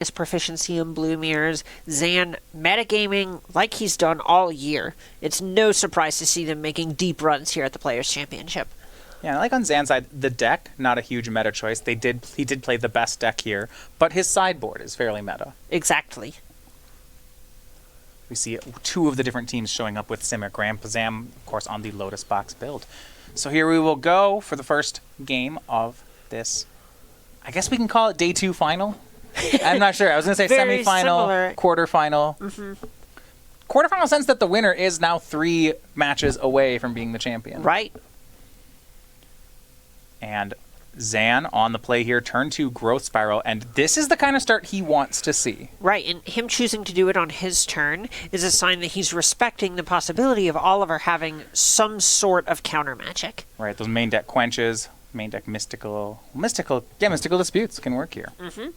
his proficiency in blue mirrors. Zan metagaming like he's done all year. It's no surprise to see them making deep runs here at the Players' Championship. Yeah, like on Zan's side, the deck, not a huge meta choice. He did play the best deck here, but his sideboard is fairly meta. Exactly. We see two of the different teams showing up with Simic. Zam, of course, on the Lotus Box build. So here we will go for the first game of this. I guess we can call it day 2 final. I'm not sure. I was going to say semifinal, quarterfinal. Mm-hmm. Quarterfinal sense that the winner is now 3 matches away from being the champion. Right. And Zan on the play here, turn 2 Growth Spiral, and this is the kind of start he wants to see. Right, and him choosing to do it on his turn is a sign that he's respecting the possibility of Oliver having some sort of counter magic. Right, those main deck quenches, main deck mystical disputes can work here. Mm-hmm.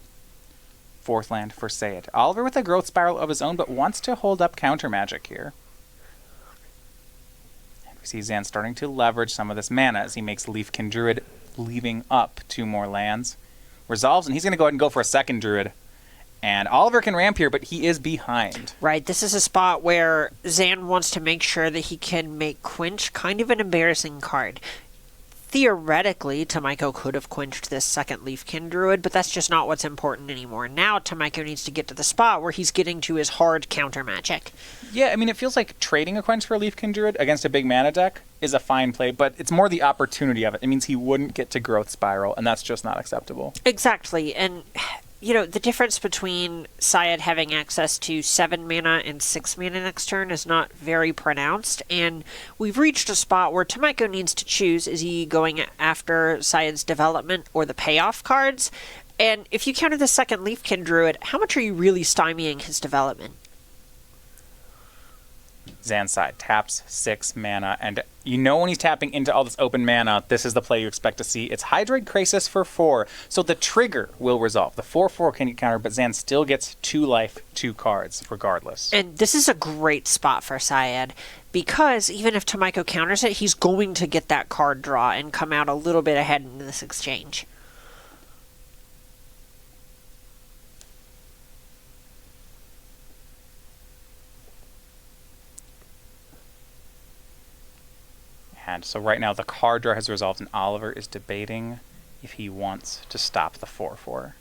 4th land for Syed. Oliver with a Growth Spiral of his own, but wants to hold up counter magic here. We see Zan starting to leverage some of this mana as he makes Leafkin Druid, leaving up 2 more lands. Resolves, and he's going to go ahead and go for a second Druid. And Oliver can ramp here, but he is behind. Right, this is a spot where Zan wants to make sure that he can make Quench kind of an embarrassing card. Theoretically, Tomajko could have quenched this second Leafkin Druid, but that's just not what's important anymore. Now Tomajko needs to get to the spot where he's getting to his hard counter magic. Yeah, I mean, it feels like trading a quench for a Leafkin Druid against a big mana deck is a fine play, but it's more the opportunity of it. It means he wouldn't get to Growth Spiral, and that's just not acceptable. Exactly, and the difference between Syed having access to 7 mana and 6 mana next turn is not very pronounced, and we've reached a spot where Tomajko needs to choose, is he going after Syed's development or the payoff cards? And if you counter the second Leafkin Druid, how much are you really stymieing his development? Zan's side taps 6 mana, and when he's tapping into all this open mana, this is the play you expect to see. It's Hydroid Krasis for 4, so the trigger will resolve. The 4/4 can counter, but Zan still gets 2 life, 2 cards, regardless. And this is a great spot for Syed, because even if Tomajko counters it, he's going to get that card draw and come out a little bit ahead in this exchange. And so right now the card draw has resolved, and Oliver is debating if he wants to stop the 4/4.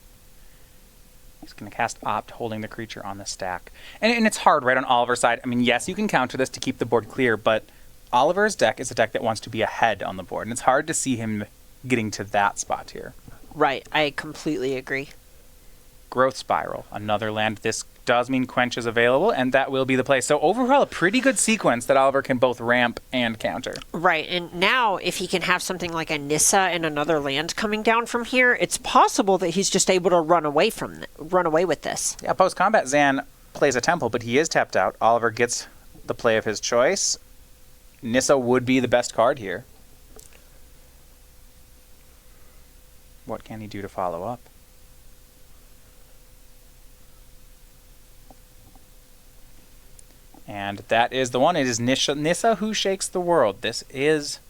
He's going to cast Opt, holding the creature on the stack. And it's hard, right, on Oliver's side. I mean, yes, you can counter this to keep the board clear, but Oliver's deck is a deck that wants to be ahead on the board, and it's hard to see him getting to that spot here. Right, I completely agree. Growth Spiral, another land. This does mean Quench is available, and that will be the play. So overall, a pretty good sequence that Oliver can both ramp and counter. Right, and now if he can have something like a Nissa and another land coming down from here, it's possible that he's just able to run away with this. Yeah, post-combat, Zan plays a Temple, but he is tapped out. Oliver gets the play of his choice. Nissa would be the best card here. What can he do to follow up? And that is the one. It is Nissa who shakes the world. This is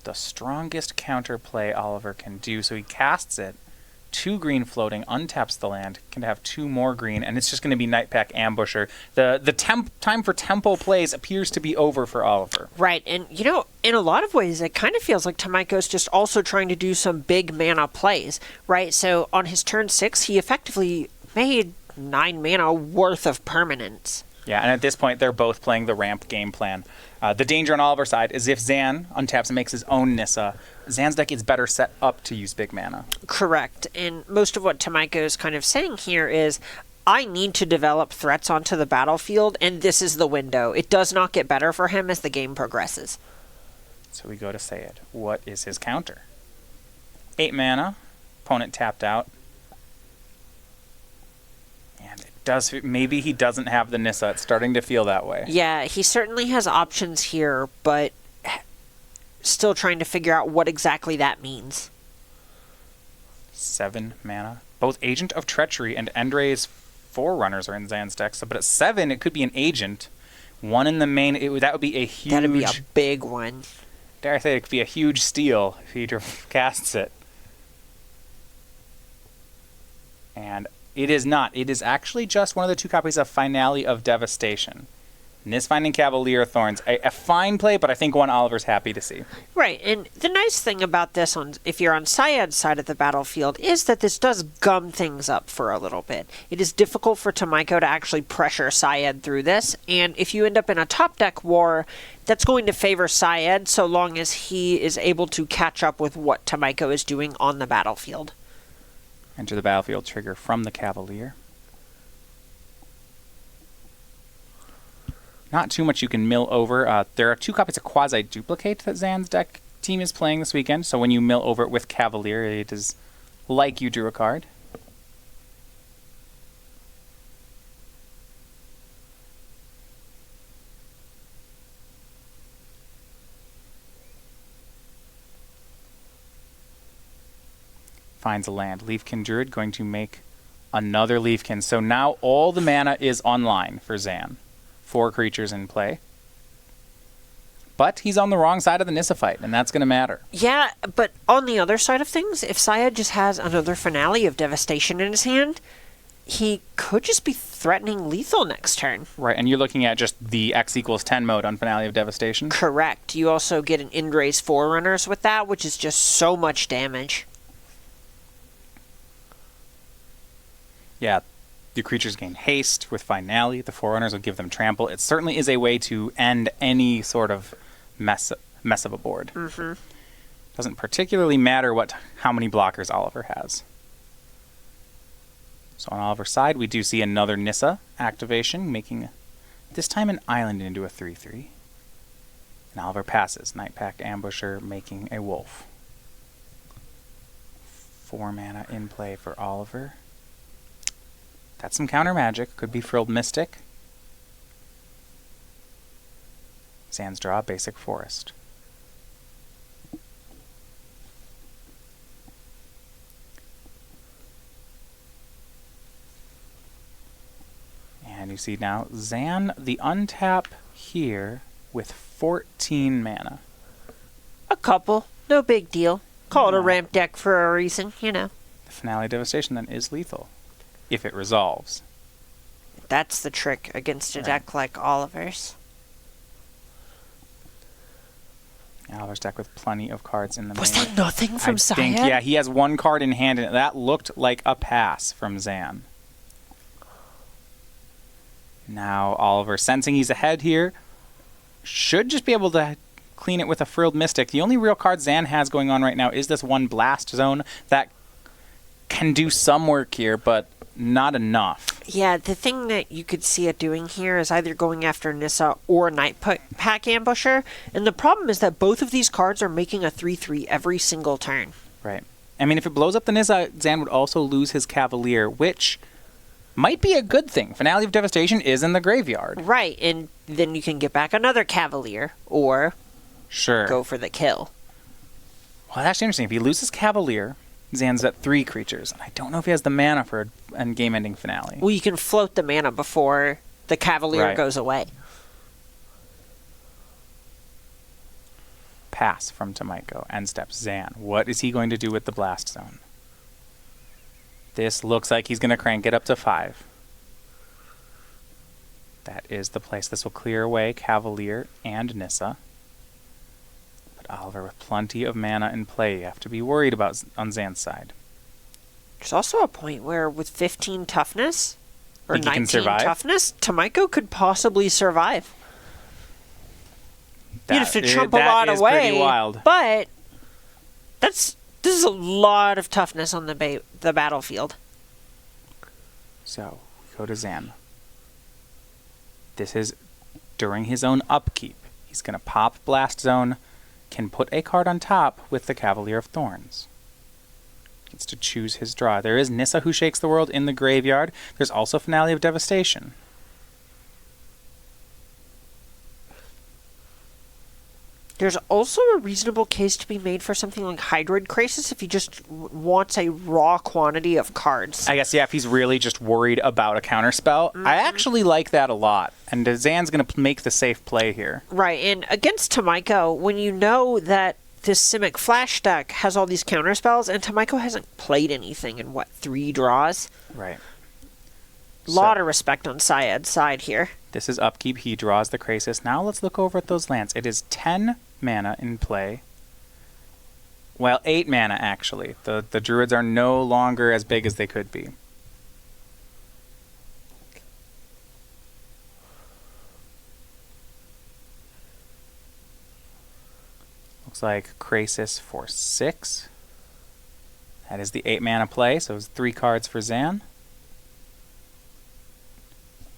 the strongest counterplay Oliver can do. So he casts it. 2 green floating, untaps the land, can have 2 more green, and it's just going to be Nightpack Ambusher. The time for tempo plays appears to be over for Oliver. Right, and in a lot of ways, it kind of feels like Tomajko's just also trying to do some big mana plays, right? So on his turn 6, he effectively made 9 mana worth of permanence. Yeah, and at this point, they're both playing the ramp game plan. The danger on Oliver's side is if Zan untaps and makes his own Nissa, Zan's deck is better set up to use big mana. Correct, and most of what Tomajko is kind of saying here is, I need to develop threats onto the battlefield, and this is the window. It does not get better for him as the game progresses. So we go to Syed. What is his counter? 8 mana, opponent tapped out. And maybe he doesn't have the Nissa. It's starting to feel that way. Yeah, he certainly has options here, but still trying to figure out what exactly that means. 7 mana. Both Agent of Treachery and Endray's Forerunners are in Zan's deck. So, but at 7, it could be an Agent. 1 in the main, that would be a huge... That'd be a big one. Dare I say, it could be a huge steal if he casts it. And it is not. It is actually just one of the 2 copies of Finale of Devastation. Nisfinding Cavalier of Thorns. A fine play, but I think one Oliver's happy to see. Right, and the nice thing about this, if you're on Syed's side of the battlefield, is that this does gum things up for a little bit. It is difficult for Tomajko to actually pressure Syed through this, and if you end up in a top deck war, that's going to favor Syed so long as he is able to catch up with what Tomajko is doing on the battlefield. Enter the battlefield trigger from the Cavalier. Not too much you can mill over. There are 2 copies of Quasi-Duplicate that Zan's deck team is playing this weekend, so when you mill over it with Cavalier, it is like you drew a card. Finds a land. Leafkin Druid going to make another Leafkin. So now all the mana is online for Zan. 4 creatures in play. But he's on the wrong side of the Nissa fight, and that's going to matter. Yeah, but on the other side of things, if Syed just has another Finale of Devastation in his hand, he could just be threatening lethal next turn. Right, and you're looking at just the X equals 10 mode on Finale of Devastation? Correct. You also get an Indra's Forerunners with that, which is just so much damage. Yeah, your creatures gain haste with Finale. The Forerunners will give them trample. It certainly is a way to end any sort of mess of a board. Mm-hmm. Doesn't particularly matter how many blockers Oliver has. So on Oliver's side, we do see another Nissa activation, making this time an island into a 3/3. And Oliver passes. Nightpack Ambusher, making a wolf. 4 mana in play for Oliver. That's some counter magic. Could be Frilled Mystic. Zan's draw, basic forest. And you see now, Zan, the untap here with 14 mana. A couple. No big deal. Call it a Yeah. ramp deck for a reason, you know. The Finale Devastation then is lethal, if it resolves. That's the trick against a Right. deck like Oliver's. Oliver's deck with plenty of cards in the Was main. that nothing from I Syed? think, yeah, he has 1 card in hand, and that looked like a pass from Zan. Now Oliver, sensing he's ahead here, should just be able to clean it with a Frilled Mystic. The only real card Zan has going on right now is this 1 Blast Zone that can do some work here, but not enough. Yeah, the thing that you could see it doing here is either going after Nissa or Nightpack Ambusher, and the problem is that both of these cards are making a 3/3 every single turn. Right. I mean, if it blows up the Nissa, Zan would also lose his Cavalier, which might be a good thing. Finale of Devastation is in the graveyard. Right, and then you can get back another Cavalier, or Sure. go for the kill. Well, that's interesting. If he loses Cavalier, Zan's at 3 creatures. And I don't know if he has the mana for a game-ending finale. Well, you can float the mana before the Cavalier Right. goes away. Pass from Tomajko. End steps Zan. What is he going to do with the Blast Zone? This looks like he's going to crank it up to 5. That is the place. This will clear away Cavalier and Nissa. But Oliver with plenty of mana in play. You have to be worried about on Zan's side. There's also a point where with 15 toughness, or Think he can 19 survive? toughness, Tomajko could possibly survive. You'd have to chump a that lot is away, pretty wild. but this is a lot of toughness on the battlefield. So, we go to Zan. This is during his own upkeep. He's going to pop Blast Zone, can put a card on top with the Cavalier of Thorns. Gets to choose his draw. There is Nissa Who Shakes the World in the graveyard. There's also Finale of Devastation. There's also a reasonable case to be made for something like Hydroid Crisis if he just wants a raw quantity of cards. I guess, yeah, if he's really just worried about a counterspell. I actually like that a lot. And Zan's going to make the safe play here. Right, and against Tomajko, when you know that this Simic Flash deck has all these counter spells, and Tomajko hasn't played anything in, 3 draws? Right. Lot of respect on Syed's side here. This is upkeep. He draws the Krasis. Now let's look over at those lands. It is 10 mana in play. Well, 8 mana, actually. The Druids are no longer as big as they could be. Looks like Krasis for 6. That is the 8 mana play, so it's 3 cards for Zan.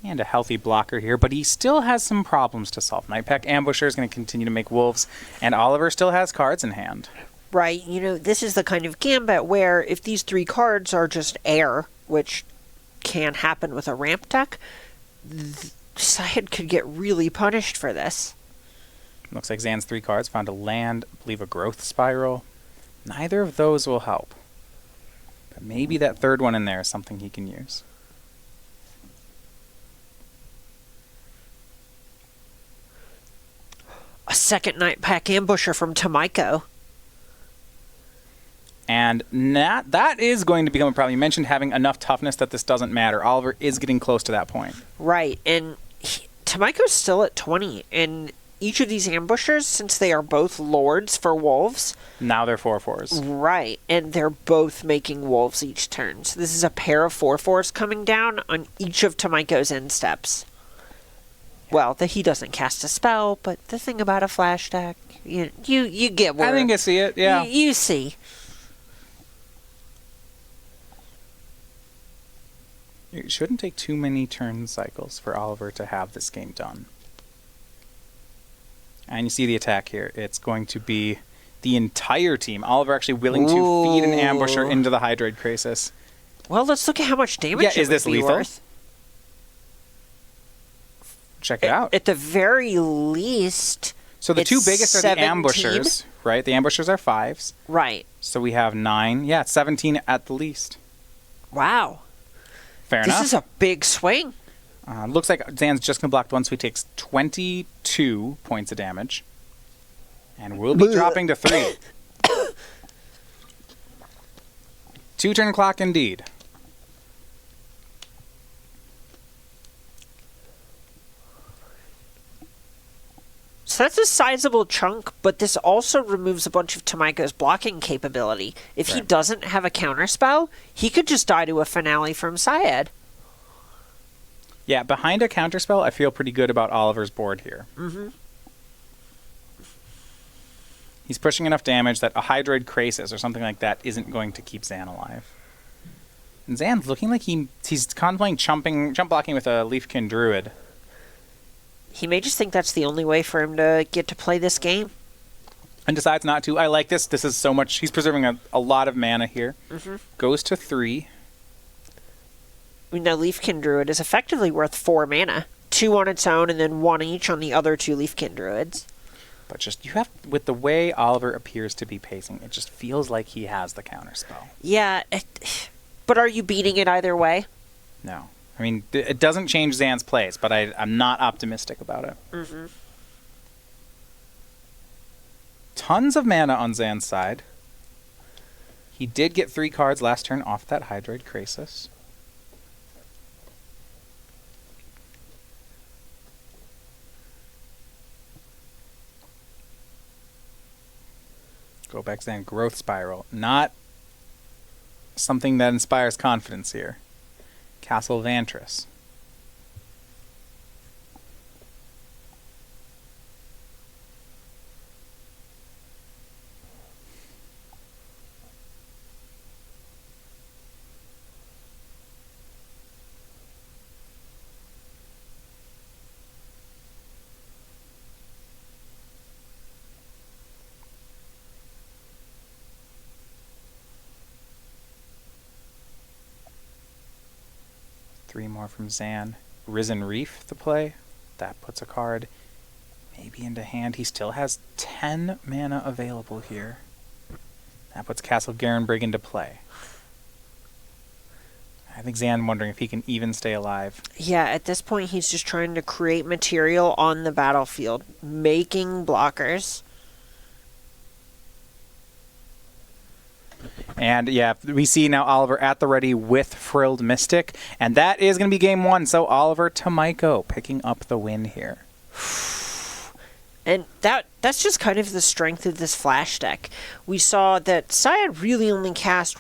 And a healthy blocker here, but he still has some problems to solve. Nightpack Ambusher is going to continue to make wolves, and Oliver still has cards in hand. Right, this is the kind of gambit where if these 3 cards are just air, which can happen with a ramp deck, Syed could get really punished for this. Looks like Zan's 3 cards found a land, I believe a growth spiral. Neither of those will help. But maybe that third one in there is something he can use. A second Nightpack Ambusher from Tomajko. And that is going to become a problem. You mentioned having enough toughness that this doesn't matter. Oliver is getting close to that point. Right, and Tomajko's still at 20, and each of these ambushers, since they are both lords for wolves... Now they're 4/4s. Right, and they're both making wolves each turn. So this is a pair of 4/4s coming down on each of Tomajko's end steps. Well, he doesn't cast a spell, but the thing about a flash deck, you get where... I think I see it, yeah. You see. It shouldn't take too many turn cycles for Oliver to have this game done. And you see the attack here. It's going to be the entire team. Oliver actually willing to feed an ambusher into the Hydroid Krasis. Well, let's look at how much damage is this lethal? Worth. Check it out. At the very least... So the 2 biggest are the 17? ambushers, right? The ambushers are 5s. Right. So we have 9. Yeah, 17 at the least. Wow. Fair enough. This is a big swing. Looks like Zan's just going to block 1, so he takes 22 points of damage. And we'll be dropping to 3. 2-turn clock indeed. So that's a sizable chunk, but this also removes a bunch of Tomajko's blocking capability. If he doesn't have a counterspell, he could just die to a finale from Syed. Yeah, behind a counterspell, I feel pretty good about Oliver's board here. Mm-hmm. He's pushing enough damage that a Hydroid Krasis or something like that isn't going to keep Zan alive. And Zan's looking like he's contemplating jump blocking with a Leafkin Druid. He may just think that's the only way for him to get to play this game. And decides not to. I like this. This is so much. He's preserving a lot of mana here. Mm-hmm. Goes to 3. Now, Leafkin Druid is effectively worth 4 mana. 2 on its own, and then 1 each on the other 2 Leafkin Druids. But just, you have, with the way Oliver appears to be pacing, it just feels like he has the counterspell. Yeah, but are you beating it either way? No. I mean, it doesn't change Zan's plays, but I'm not optimistic about it. Mm-hmm. Tons of mana on Zan's side. He did get 3 cards last turn off that Hydroid Krasis. Go back Zan. Growth Spiral. Not something that inspires confidence here. Castle Vantress. Three more from Zan. Risen Reef to play. That puts a card maybe into hand. He still has 10 mana available here. That puts Castle Garenbrig into play. I think Zan wondering if he can even stay alive. Yeah, at this point he's just trying to create material on the battlefield, making blockers. And yeah, we see now Oliver at the ready with Frilled Mystic. And that is going to be game one. So Oliver Tomajko picking up the win here. And that's just kind of the strength of this Flash deck. We saw that Syed really only cast,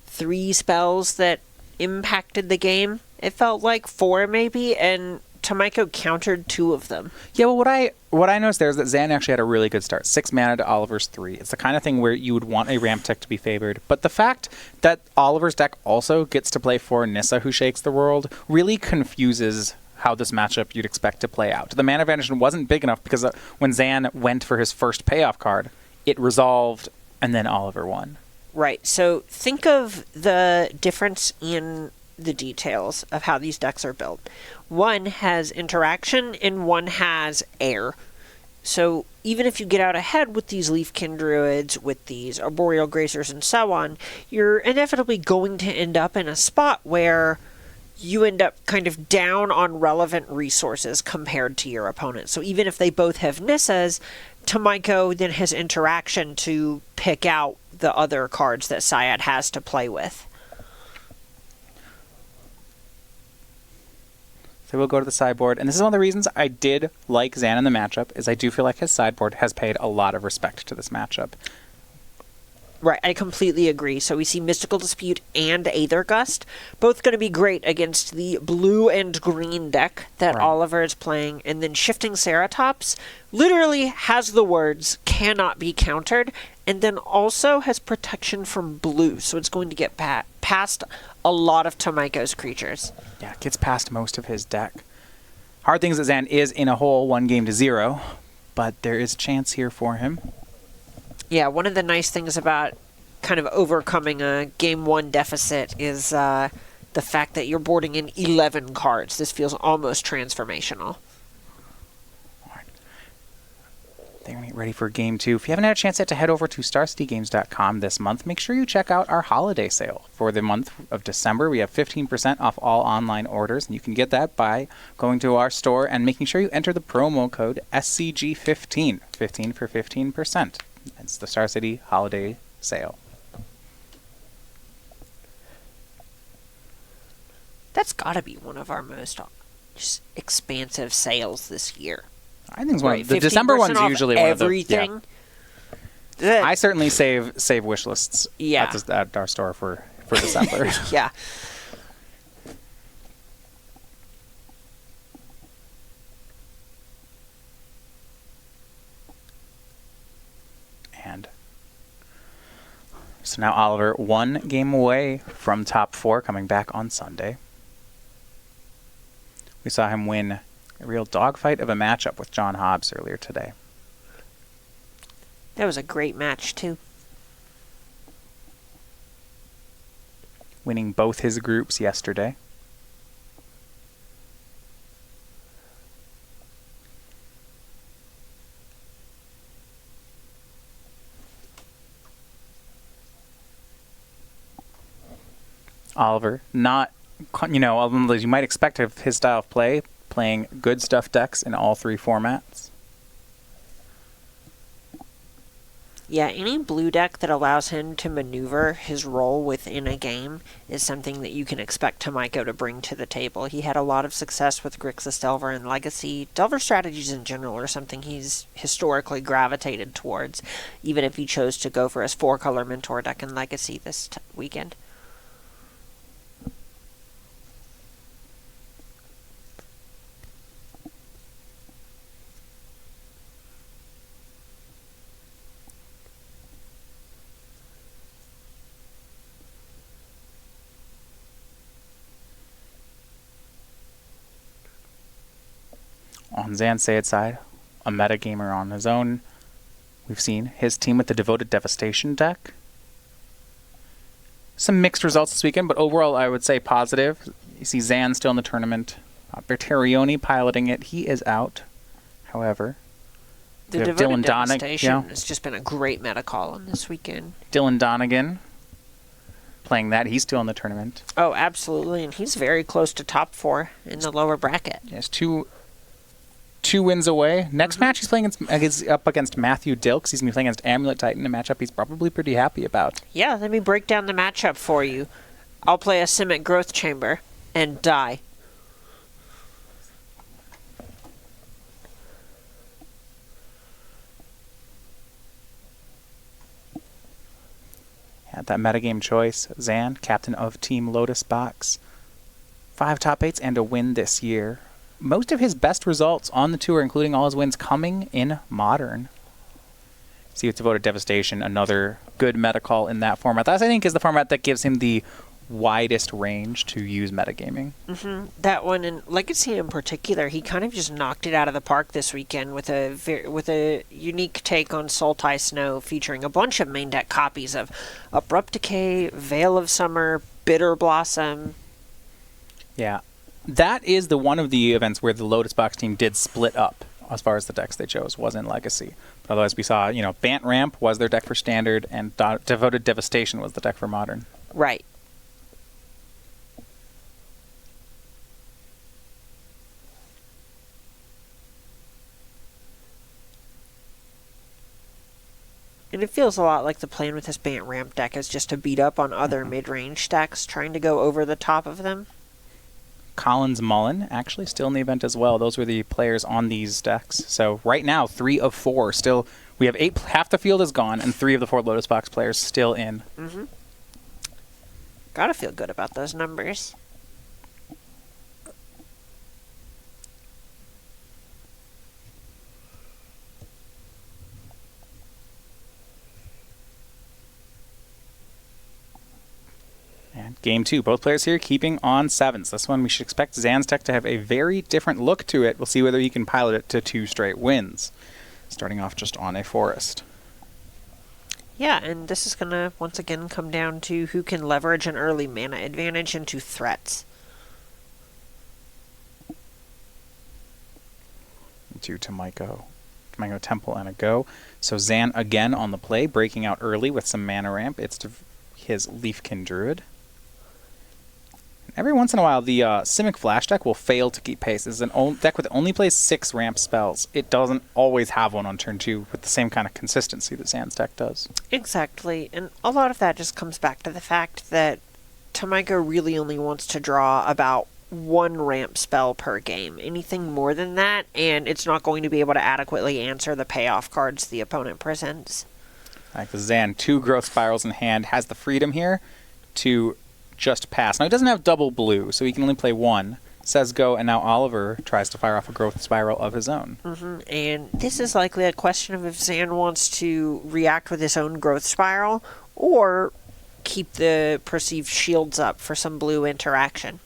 3 spells that impacted the game? It felt like 4 maybe, and Tomajko countered 2 of them. Yeah, well, what I noticed there is that Zan actually had a really good start. 6 mana to Oliver's 3. It's the kind of thing where you would want a ramp tech to be favored. But the fact that Oliver's deck also gets to play for Nissa, who shakes the world, really confuses how this matchup you'd expect to play out. The mana advantage wasn't big enough because when Zan went for his first payoff card, it resolved, and then Oliver won. Right, so think of the difference in the details of how these decks are built. One has interaction and one has air. So even if you get out ahead with these Leafkin Druids, with these Arboreal Gracers and so on, you're inevitably going to end up in a spot where you end up kind of down on relevant resources compared to your opponent. So even if they both have Nissas, Tomajko then has interaction to pick out the other cards that Syed has to play with. So we'll go to the sideboard. And this is one of the reasons I did like Zan in the matchup, is I do feel like his sideboard has paid a lot of respect to this matchup. Right, I completely agree. So we see Mystical Dispute and Aether Gust, both going to be great against the blue and green deck that Oliver is playing. And then Shifting Ceratops literally has the words, cannot be countered, and then also has protection from blue. So it's going to get past a lot of Tomajko's creatures. Yeah, it gets past most of his deck. Hard thing is that Zan is in a hole 1-0, but there is a chance here for him. Yeah, one of the nice things about kind of overcoming a game 1 deficit is the fact that you're boarding in 11 cards. This feels almost transformational. They're going to get ready for game 2. If you haven't had a chance yet to head over to StarCityGames.com this month, make sure you check out our holiday sale. For the month of December, we have 15% off all online orders, and you can get that by going to our store and making sure you enter the promo code SCG15, 15 for 15%. It's the Star City holiday sale. That's got to be one of our most just expansive sales this year. I think it's one of the December one's usually one of the everything. I certainly save wish lists at our store for December. Yeah. And so now Oliver 1 game away from top 4, coming back on Sunday. We saw him win a real dogfight of a matchup with John Hobbs earlier today. That was a great match, too. Winning both his groups yesterday. Oliver, not, as you might expect of his style of play, playing good stuff decks in all 3 formats. Yeah, any blue deck that allows him to maneuver his role within a game is something that you can expect Tomajko to bring to the table. He had a lot of success with Grixis Delver and Legacy. Delver strategies in general are something he's historically gravitated towards, even if he chose to go for his 4-color Mentor deck in Legacy this weekend. On Zan Syed's side, a metagamer on his own. We've seen his team with the Devoted Devastation deck. Some mixed results this weekend, but overall I would say positive. You see Zan still in the tournament. Bertarioni piloting it. He is out. However, the Devoted Devastation has just been a great meta call on this weekend. Dylan Donegan playing that. He's still in the tournament. Oh, absolutely, and he's very close to top 4 in the lower bracket. He has two 2 wins away. Next match he's playing up against Matthew Dilks. He's going to be playing against Amulet Titan, a matchup he's probably pretty happy about. Yeah, let me break down the matchup for you. I'll play a Simic Growth Chamber and die. At that metagame choice, Zan, captain of Team Lotus Box. 5 top 8s and a win this year. Most of his best results on the tour, including all his wins, coming in Modern. See, it's Devoted Devastation, another good meta call in that format. That, I think, is the format that gives him the widest range to use metagaming. That one, and Legacy in particular, he kind of just knocked it out of the park this weekend with a unique take on Sultai Snow, featuring a bunch of main deck copies of Abrupt Decay, Veil of Summer, Bitter Blossom. Yeah, that is the one of the events where the Lotus Box team did split up as far as the decks they chose was in Legacy. But otherwise, we saw, Bant Ramp was their deck for Standard, and Devoted Devastation was the deck for Modern. Right. And it feels a lot like the plan with this Bant Ramp deck is just to beat up on other mid-range decks, trying to go over the top of them. Collins Mullen, actually still in the event as well. Those were the players on these decks. So right now, 3 of 4 still. We have 8, half the field is gone, and 3 of the 4 Lotus Box players still in. Gotta feel good about those numbers. And game 2, both players here keeping on 7s. This one we should expect Zan's deck to have a very different look to it. We'll see whether he can pilot it to 2 straight wins. Starting off just on a forest. Yeah, and this is going to once again come down to who can leverage an early mana advantage into threats. To Tomajko. Tomajko Temple and a go. So Zan again on the play, breaking out early with some mana ramp. It's to his Leafkin Druid. Every once in a while, the Simic Flash deck will fail to keep pace. It's an deck that only plays 6 ramp spells. It doesn't always have one on turn 2 with the same kind of consistency that Zan's deck does. Exactly, and a lot of that just comes back to the fact that Tomajko really only wants to draw about 1 ramp spell per game. Anything more than that, and it's not going to be able to adequately answer the payoff cards the opponent presents. Like the Zan, 2 Growth Spirals in hand, has the freedom here to just pass. Now, he doesn't have double blue, so he can only play 1. Says go, and now Oliver tries to fire off a Growth Spiral of his own. And this is likely a question of if Zan wants to react with his own Growth Spiral, or keep the perceived shields up for some blue interaction.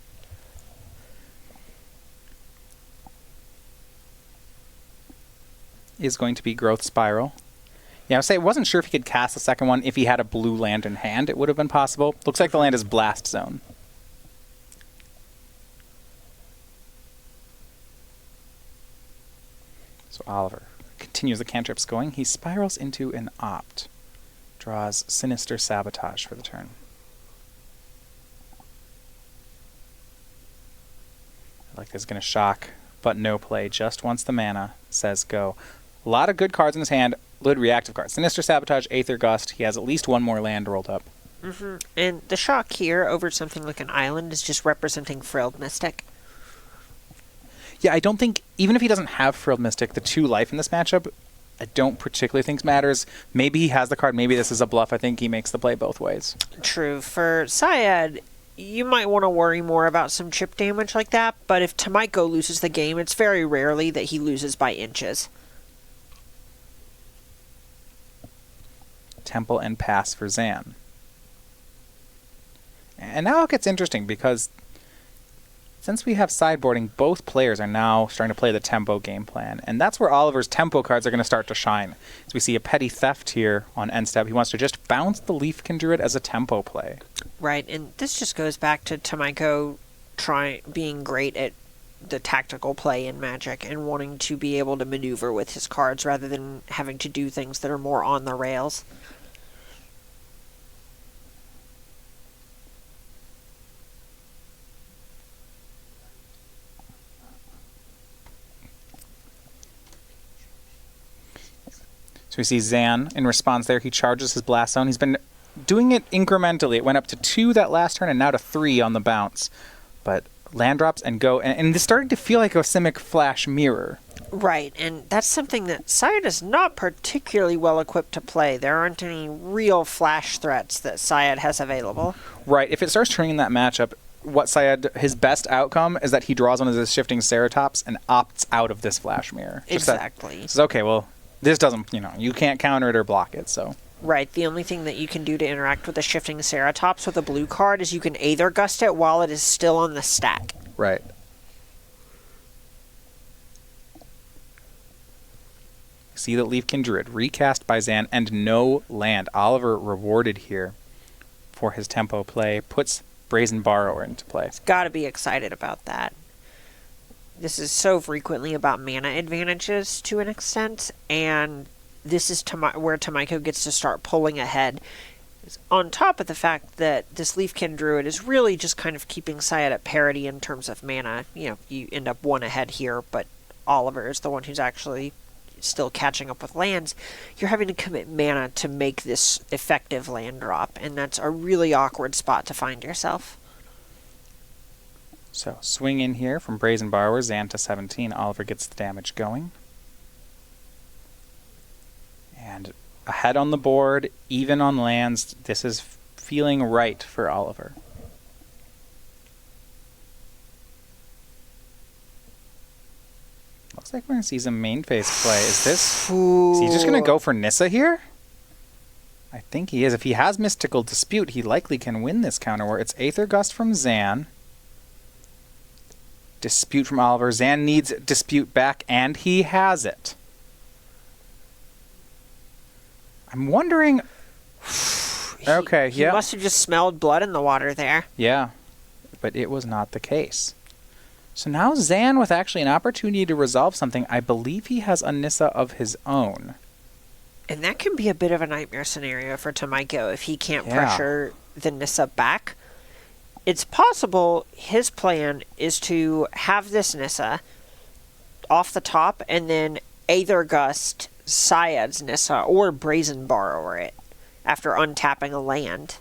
Is going to be Growth Spiral. Yeah, I wasn't sure if he could cast the second one if he had a blue land in hand. It would have been possible. Looks like the land is Blast Zone. So Oliver continues the cantrips going. He spirals into an Opt. Draws Sinister Sabotage for the turn. Like this is going to shock, but no play. Just wants the mana. Says go. A lot of good cards in his hand. Good reactive cards. Sinister Sabotage, Aether Gust. He has at least 1 more land rolled up. And the shock here over something like an island is just representing Frilled Mystic. Yeah, I don't think, even if he doesn't have Frilled Mystic, the 2 life in this matchup, I don't particularly think matters. Maybe he has the card, maybe this is a bluff. I think he makes the play both ways. True. For Syed, you might want to worry more about some chip damage like that, but if Tomajko loses the game, it's very rarely that he loses by inches. Temple and pass for Zan. And now it gets interesting because since we have sideboarding, both players are now starting to play the tempo game plan. And that's where Oliver's tempo cards are going to start to shine. So we see a Petty Theft here on end step. He wants to just bounce the Leafkin Druid as a tempo play. Right, and this just goes back to Tomajko being great at the tactical play in Magic and wanting to be able to maneuver with his cards rather than having to do things that are more on the rails. we see Zan in response there. He charges his Blast Zone. He's been doing it incrementally. It went up to 2 that last turn and now to 3 on the bounce. But land drops and go. And it's starting to feel like a Simic Flash Mirror. Right, and that's something that Syed is not particularly well equipped to play. There aren't any real flash threats that Syed has available. Right. If it starts turning that matchup, what Syed, his best outcome is that he draws one of his shifting Ceratops and opts out of this Flash Mirror. Exactly. Says, okay, well, this doesn't, you can't counter it or block it, so. Right, the only thing that you can do to interact with the shifting Ceratops with a blue card is you can Aether Gust it while it is still on the stack. Right. See the Leafkin Druid, recast by Zan, and no land. Oliver rewarded here for his tempo play, puts Brazen Borrower into play. Got to be excited about that. This is so frequently about mana advantages to an extent, and this is where Tomajko gets to start pulling ahead. On top of the fact that this Leafkin Druid is really just kind of keeping Syed at parity in terms of mana. You end up 1 ahead here, but Oliver is the one who's actually still catching up with lands. You're having to commit mana to make this effective land drop, and that's a really awkward spot to find yourself. So, swing in here from Brazen Borrower, Zan to 17. Oliver gets the damage going. And ahead on the board, even on lands, this is feeling right for Oliver. Looks like we're going to see some main phase play. Is he just going to go for Nissa here? I think he is. If he has Mystical Dispute, he likely can win this counter war. It's Aether Gust from Zan. Dispute from Oliver. Zan needs Dispute back, and he has it. I'm wondering... Okay, he must have just smelled blood in the water there. Yeah, but it was not the case. So now Zan with actually an opportunity to resolve something. I believe he has a Nissa of his own. And that can be a bit of a nightmare scenario for Tomajko if he can't pressure the Nissa back. It's possible his plan is to have this Nissa off the top and then Aether Gust Syed's Nissa or Brazen Borrower it after untapping a land.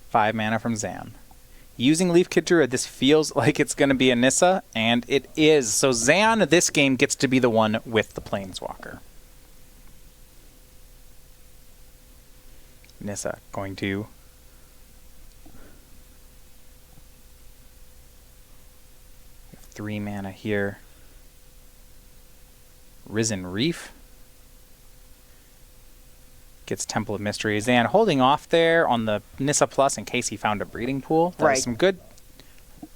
Five mana from Zan. Using Leafkin Druid, this feels like it's going to be a Nissa, and it is. So Zan, this game, gets to be the one with the Planeswalker. Nissa going to... We have 3 mana here. Risen Reef. Gets Temple of Mystery. Zan holding off there on the Nissa Plus in case he found a breeding pool. That was some good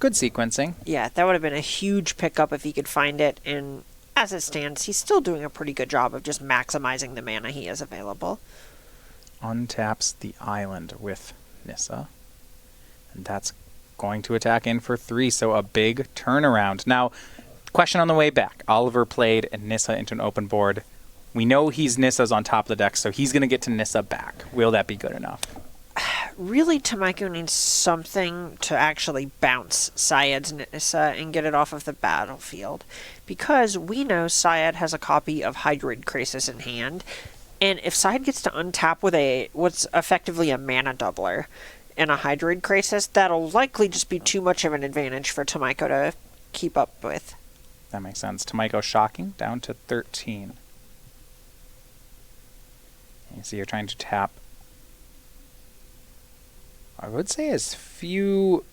sequencing. Yeah, that would have been a huge pickup if he could find it, and as it stands, he's still doing a pretty good job of just maximizing the mana he has available. Untaps the island with Nissa. And that's going to attack in for 3, so a big turnaround. Now, question on the way back. Oliver played Nissa into an open board. We know he's Nissa's on top of the deck, so he's going to get to Nissa back. Will that be good enough? Really, Tomajko needs something to actually bounce Syed's Nissa and get it off of the battlefield. Because we know Syed has a copy of Hydroid Krasis in hand, and if Syed gets to untap with what's effectively a mana doubler and a Hydroid Krasis, that'll likely just be too much of an advantage for Tomajko to keep up with. That makes sense. Tomajko shocking down to 13. You see, you're trying to tap, I would say, as few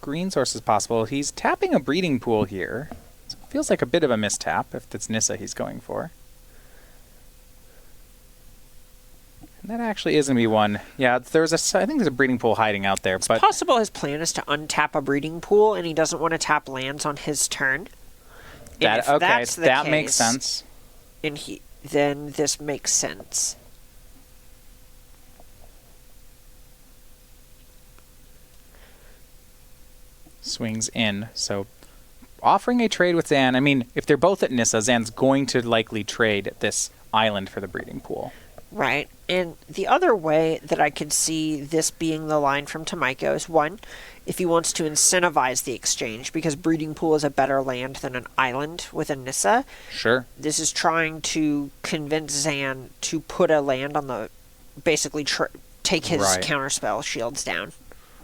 green sources possible. He's tapping a breeding pool here. So it feels like a bit of a mistap if it's Nissa he's going for. And that actually is going to be one. Yeah, I think there's a breeding pool hiding out there. It's possible his plan is to untap a breeding pool and he doesn't want to tap lands on his turn. That makes sense. And then this makes sense. Swings in, so offering a trade with Zan. I mean, if they're both at Nissa, Zan's going to likely trade this island for the breeding pool. Right. And the other way that I could see this being the line from Tomajko is, one, if he wants to incentivize the exchange, because breeding pool is a better land than an island within Nissa. Sure. This is trying to convince Zan to put a land on the, basically take his counterspell shields down.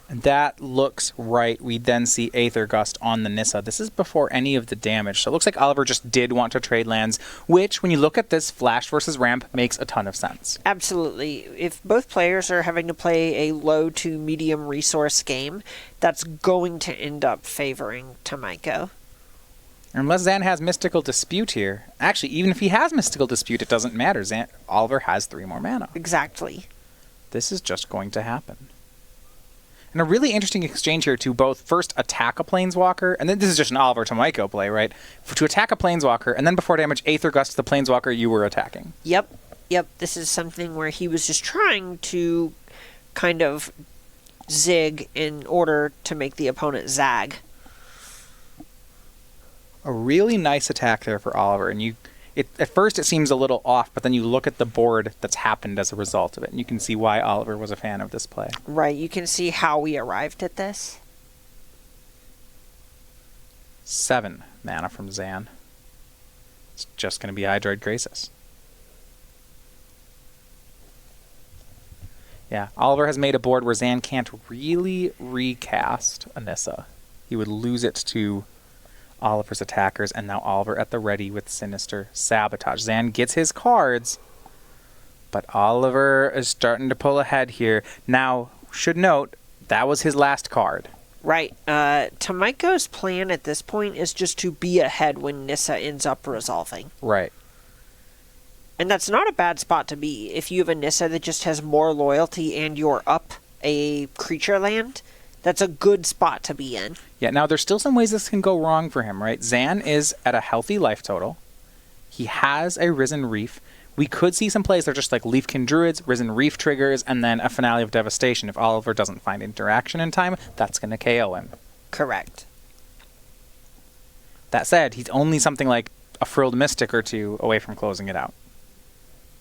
And that looks right. We then see Aether Gust on the Nissa. This is before any of the damage. So it looks like Oliver just did want to trade lands, which, when you look at this flash versus ramp, makes a ton of sense. Absolutely. If both players are having to play a low to medium resource game, that's going to end up favoring Tomajko. Unless Zan has Mystical Dispute here. Actually, even if he has Mystical Dispute, it doesn't matter. Oliver has 3 more mana. Exactly. This is just going to happen. And a really interesting exchange here to both first attack a Planeswalker, and then this is just an Oliver Tomajko play, right? To attack a Planeswalker, and then before damage, Aether Gust the Planeswalker you were attacking. Yep. This is something where he was just trying to kind of zig in order to make the opponent zag. A really nice attack there for Oliver, and at first it seems a little off, but then you look at the board that's happened as a result of it, and you can see why Oliver was a fan of this play. Right, you can see how we arrived at this. 7 mana from Zan. It's just going to be Hydroid Graces. Yeah, Oliver has made a board where Zan can't really recast Anissa. He would lose it to Oliver's attackers, and now Oliver at the ready with Sinister Sabotage. Zan gets his cards, but Oliver is starting to pull ahead here. Now, should note, that was his last card. Right. Tomajko's plan at this point is just to be ahead when Nissa ends up resolving. Right. And that's not a bad spot to be. If you have a Nissa that just has more loyalty and you're up a creature land, that's a good spot to be in. Yeah, now there's still some ways this can go wrong for him, right? Zan is at a healthy life total. He has a Risen Reef. We could see some plays that are just like Leafkin Druids, Risen Reef triggers, and then a Finale of Devastation. If Oliver doesn't find interaction in time, that's going to KO him. Correct. That said, he's only something like a Frilled Mystic or 2 away from closing it out.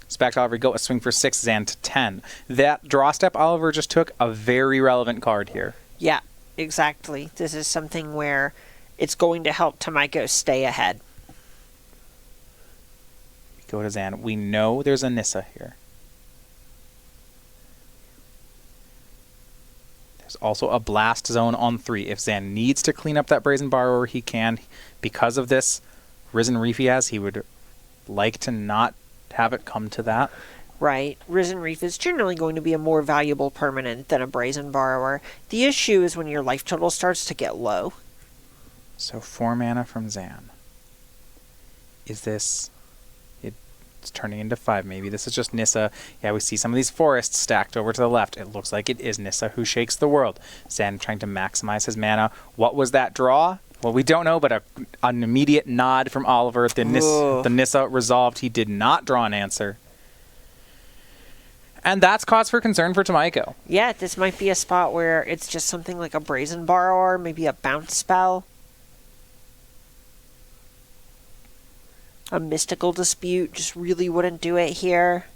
Spec Oliver go a swing for 6, Zan to 10. That draw step Oliver just took, a very relevant card here. Yeah, exactly. This is something where it's going to help Tomajko stay ahead. We go to Zan. We know there's a Nissa here. There's also a Blast Zone on 3. If Zan needs to clean up that Brazen Borrower, he can. Because of this Risen Reef he has, he would like to not have it come to that. Right. Risen Reef is generally going to be a more valuable permanent than a Brazen Borrower. The issue is when your life total starts to get low. So 4 mana from Zan. Is this... It's turning into 5 maybe. This is just Nissa. Yeah, we see some of these forests stacked over to the left. It looks like it is Nissa who shakes the world. Zan trying to maximize his mana. What was that draw? Well, we don't know, but an immediate nod from Oliver. The Nissa resolved. He did not draw an answer. And that's cause for concern for Tomajko. Yeah, this might be a spot where it's just something like a Brazen Borrower, maybe a bounce spell. A Mystical Dispute just really wouldn't do it here.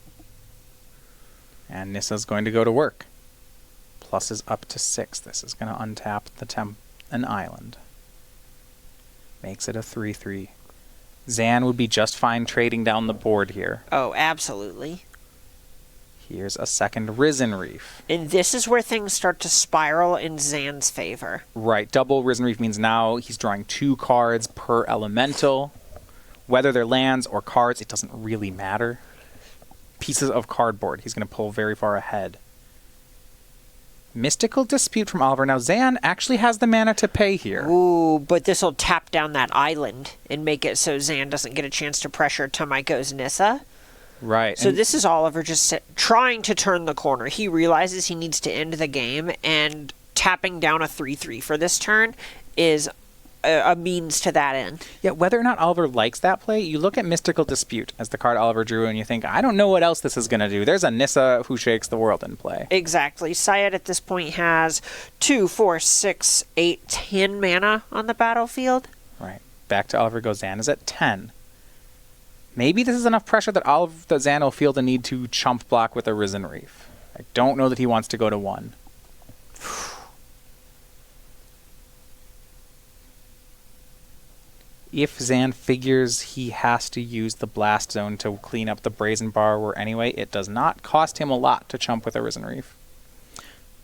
And Nissa's going to go to work. Plus is up to 6. This is going to untap an island. Makes it a 3/3. Zan would be just fine trading down the board here. Oh, absolutely. Here's a second Risen Reef. And this is where things start to spiral in Zan's favor. Right. Double Risen Reef means now he's drawing 2 cards per elemental. Whether they're lands or cards, it doesn't really matter. Pieces of cardboard. He's going to pull very far ahead. Mystical Dispute from Oliver. Now, Zan actually has the mana to pay here. Ooh, but this will tap down that island and make it so Zan doesn't get a chance to pressure Tomajko's Nissa. Right. So this is Oliver just trying to turn the corner. He realizes he needs to end the game, and tapping down a 3/3 for this turn is a means to that end. Yeah, whether or not Oliver likes that play, you look at Mystical Dispute as the card Oliver drew, and you think, I don't know what else this is going to do. There's a Nissa who shakes the world in play. Exactly. Syed at this point has 2, 4, 6, 8, 10 mana on the battlefield. Right. Back to Oliver goes. Zan is at 10. Maybe this is enough pressure that Zan will feel the need to chump block with a Risen Reef. I don't know that he wants to go to 1. If Zan figures he has to use the Blast Zone to clean up the Brazen Borrower anyway, it does not cost him a lot to chump with a Risen Reef.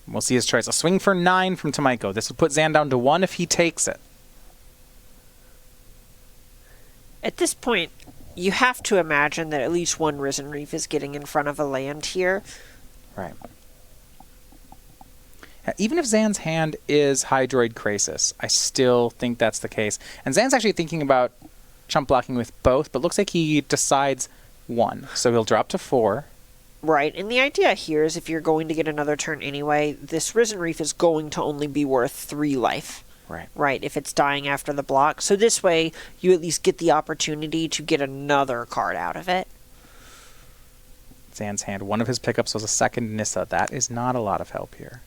We'll see his choice. A swing for 9 from Tomajko. This would put Zan down to 1 if he takes it. At this point, you have to imagine that at least one Risen Reef is getting in front of a land here. Right. Even if Zan's hand is Hydroid Krasis, I still think that's the case. And Zan's actually thinking about chump blocking with both, but looks like he decides 1. So he'll drop to 4. Right, and the idea here is if you're going to get another turn anyway, this Risen Reef is going to only be worth 3 life. Right. Right, if it's dying after the block. So this way, you at least get the opportunity to get another card out of it. Zan's hand, one of his pickups was a second Nissa. That is not a lot of help here.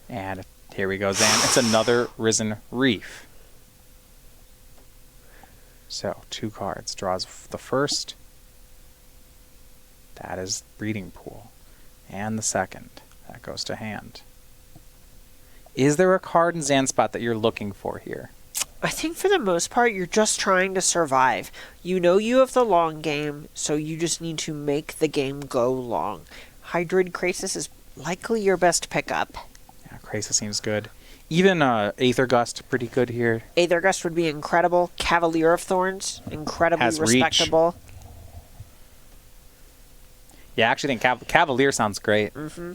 And here we go, Zan. It's another Risen Reef. So, 2 cards. Draws the first. That is Breeding Pool. And the second. That goes to hand. Is there a card in Zan's spot that you're looking for here? I think for the most part, you're just trying to survive. You know you have the long game, so you just need to make the game go long. Hydroid Krasis is likely your best pickup. Yeah, Krasis seems good. Even Aether Gust, pretty good here. Aether Gust would be incredible. Cavalier of Thorns, incredibly Has respectable. reach. Yeah, I actually think Cavalier sounds great. Mm-hmm.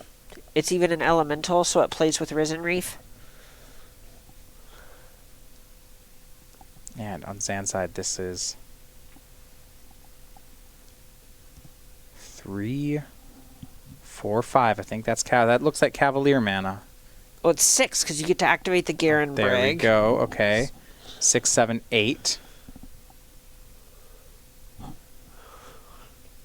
It's even an elemental, so it plays with Risen Reef. And on Zan's side, this is 3, 4, 5. I think that's that looks like Cavalier mana. Oh, it's 6 because you get to activate the Garen Brig. There we go. Okay, 6, 7, 8.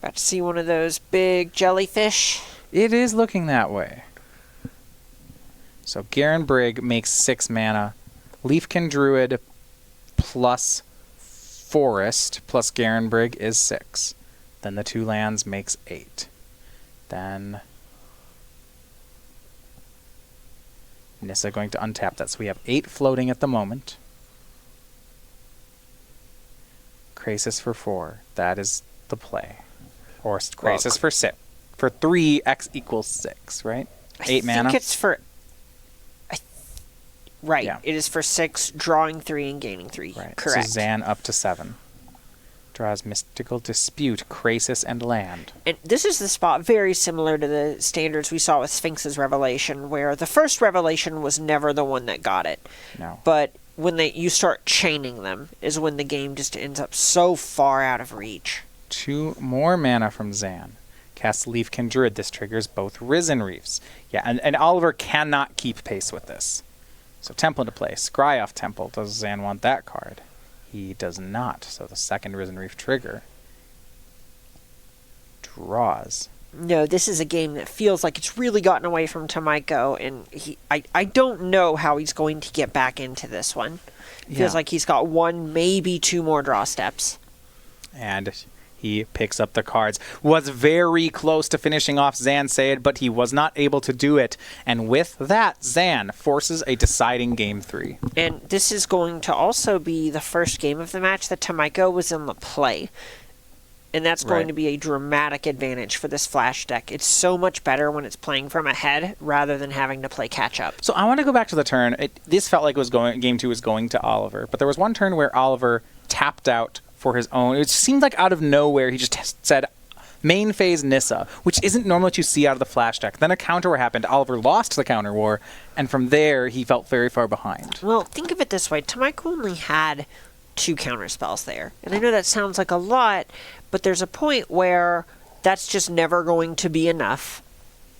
About to see one of those big jellyfish. It is looking that way. So Garen Brig makes 6 mana. Leafkin Druid plus Forest plus Garen Brig is 6. Then the 2 lands makes 8. Then Nissa going to untap that. So we have 8 floating at the moment. Krasis for 4. That is the play. Or Krasis for 6. For 3, X equals 6, right? 8 mana. I think it's for... Right. Yeah. It is for 6, drawing 3 and gaining 3. Right. Correct. So Zan up to 7. Draws Mystical Dispute, Krasis, and land. And this is the spot very similar to the standards we saw with Sphinx's Revelation, where the first Revelation was never the one that got it. No. But when you start chaining them is when the game just ends up so far out of reach. 2 more mana from Zan. Cast Leafkin Druid. This triggers both Risen Reefs. Yeah, and Oliver cannot keep pace with this. So Temple into play. Scry off Temple. Does Zan want that card? He does not. So the second Risen Reef trigger draws. No, this is a game that feels like it's really gotten away from Tomajko, and I don't know how he's going to get back into this one. It feels like he's got 1, maybe 2 more draw steps. And he picks up the cards. Was very close to finishing off Zan Syed, but he was not able to do it. And with that, Zan forces a deciding Game 3. And this is going to also be the first game of the match that Tomajko was in the play. And that's going to be a dramatic advantage for this Flash deck. It's so much better when it's playing from ahead rather than having to play catch-up. So I want to go back to the turn. This felt like Game 2 was going to Oliver. But there was one turn where Oliver tapped out for his own. It seemed like out of nowhere he just said main phase Nissa, which isn't normally what you see out of the Flash deck. Then a counter war happened. Oliver lost the counter war, and from there he felt very far behind. Well, think of it this way. Tomajko only had 2 counter spells there. And I know that sounds like a lot, but there's a point where that's just never going to be enough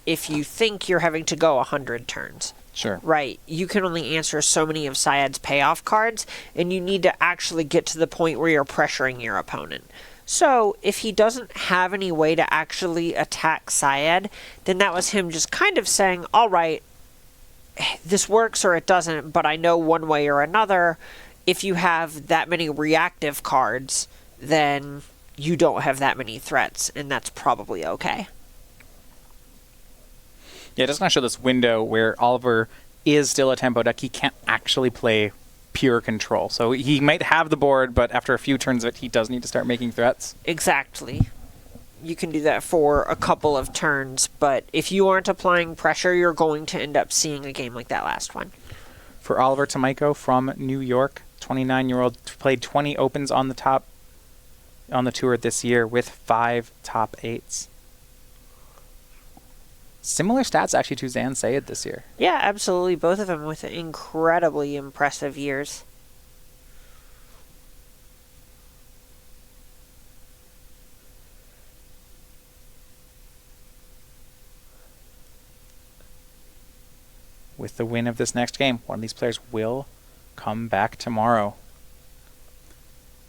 if you think you're having to go 100 turns. Sure. Right. You can only answer so many of Syed's payoff cards, and you need to actually get to the point where you're pressuring your opponent. So, if he doesn't have any way to actually attack Syed, then that was him just kind of saying, all right, this works or it doesn't, but I know one way or another, if you have that many reactive cards, then you don't have that many threats, and that's probably okay. Yeah, just going to show this window where Oliver is still a tempo deck. He can't actually play pure control. So he might have the board, but after a few turns of it, he does need to start making threats. Exactly. You can do that for a couple of turns, but if you aren't applying pressure, you're going to end up seeing a game like that last one. For Oliver Tomajko from New York, 29-year-old, played 20 opens on the tour this year with 5 top 8s. Similar stats actually to Syed this year. Yeah, absolutely. Both of them with incredibly impressive years. With the win of this next game, one of these players will come back tomorrow.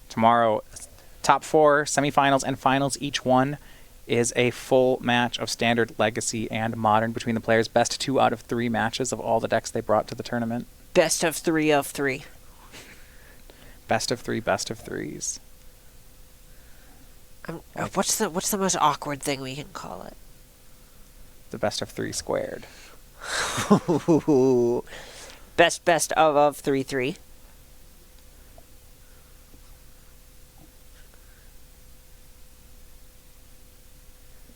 Tomorrow, top 4 semifinals and finals, each one is a full match of Standard, Legacy, and Modern between the players. Best 2 out of 3 matches of all the decks they brought to the tournament. Best of 3 of 3. Best of 3, best of 3s. What's the most awkward thing we can call it? The best of 3 squared. Best of 3-3.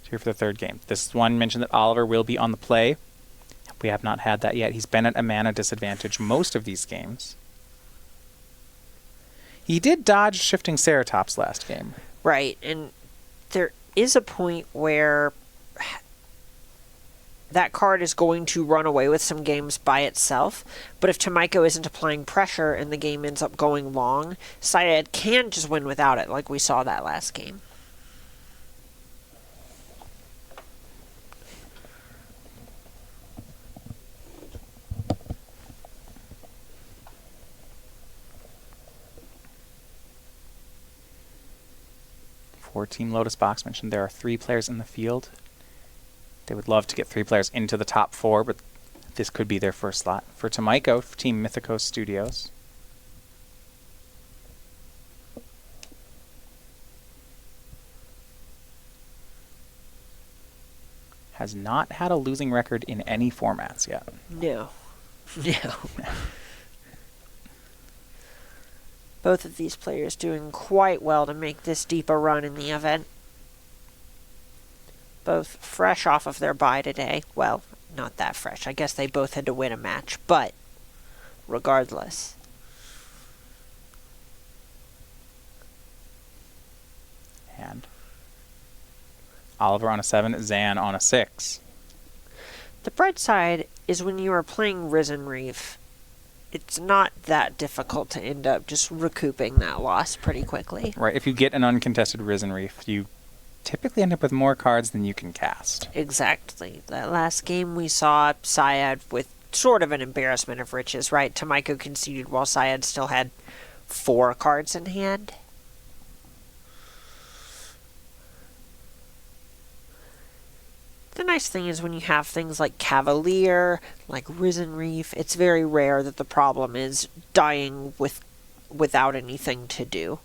Here for the third game. This one mentioned that Oliver will be on the play. We have not had that yet. He's been at a mana disadvantage most of these games. He did dodge Shifting Ceratops last game. Right, and there is a point where that card is going to run away with some games by itself, but if Tomajko isn't applying pressure and the game ends up going long, Syed can just win without it, like we saw that last game. For Team Lotus Box mentioned there are 3 players in the field. They would love to get 3 players into the top 4, but this could be their first slot. For Tomajko, Team Mythicos Studios. Has not had a losing record in any formats yet. No. No. Both of these players doing quite well to make this deep a run in the event. Both fresh off of their bye today. Well, not that fresh. I guess they both had to win a match, but regardless. And Oliver on a 7, Zan on a 6. The bright side is when you are playing Risen Reef, it's not that difficult to end up just recouping that loss pretty quickly. Right, if you get an uncontested Risen Reef, you typically end up with more cards than you can cast. Exactly. That last game we saw Syed with sort of an embarrassment of riches, right? Tomajko conceded while Syed still had 4 cards in hand. The nice thing is when you have things like Cavalier, like Risen Reef, it's very rare that the problem is dying without anything to do.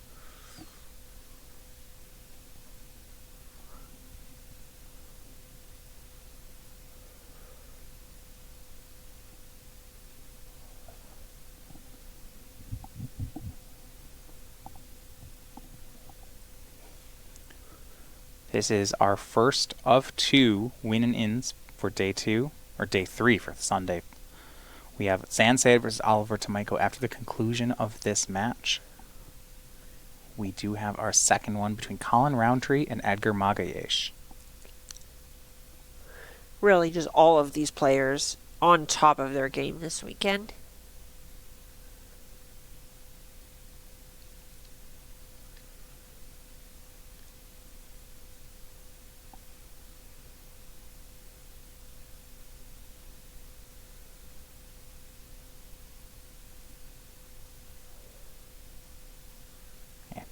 This is our first of 2 win and ins for day 2, or day 3 for Sunday. We have Syed versus Oliver Tomajko after the conclusion of this match. We do have our second one between Colin Roundtree and Edgar Magayesh. Really, just all of these players on top of their game this weekend.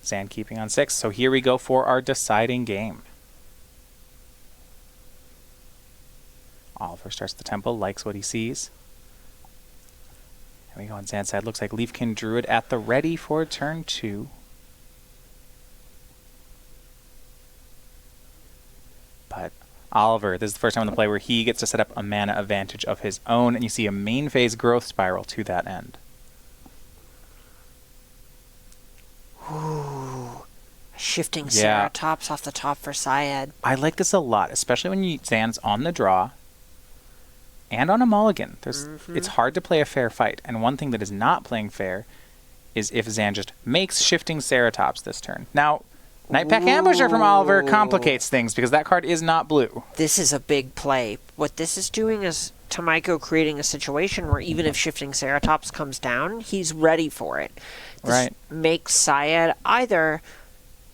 Zan keeping on 6. So here we go for our deciding game. Oliver starts the tempo, likes what he sees. There we go on Zan's side. Looks like Leafkin Druid at the ready for turn 2. But Oliver, this is the first time in the play where he gets to set up a mana advantage of his own, and you see a main phase growth spiral to that end. Ooh. Shifting Ceratops off the top for Syed. I like this a lot, especially when Zan's on the draw and on a mulligan. It's hard to play a fair fight, and one thing that is not playing fair is if Zan just makes Shifting Ceratops this turn. Now, Nightpack Ambusher from Oliver complicates things because that card is not blue. This is a big play. What this is doing is Tomajko creating a situation where even if Shifting Ceratops comes down, he's ready for it. This makes Syed either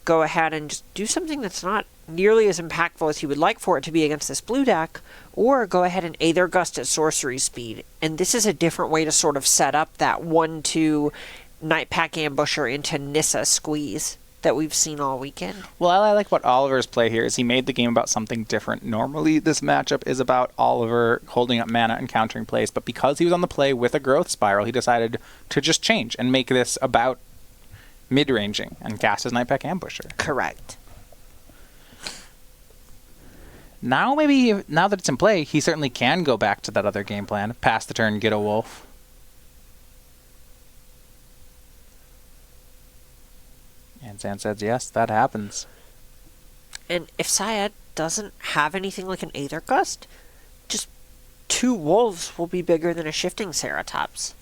go ahead and just do something that's not nearly as impactful as he would like for it to be against this blue deck, or go ahead and Aether Gust at sorcery speed. And this is a different way to sort of set up that 1-2 Nightpack Ambusher into Nissa squeeze that we've seen all weekend. Well, I like what Oliver's play here is he made the game about something different. Normally, this matchup is about Oliver holding up mana and countering plays, but because he was on the play with a growth spiral, he decided to just change and make this about mid-ranging and cast his Nightpack Ambusher. Correct. Now now that it's in play, he certainly can go back to that other game plan, pass the turn, get a wolf. And Zan says, yes, that happens. And if Syed doesn't have anything like an Aether Gust, just 2 wolves will be bigger than a Shifting Ceratops.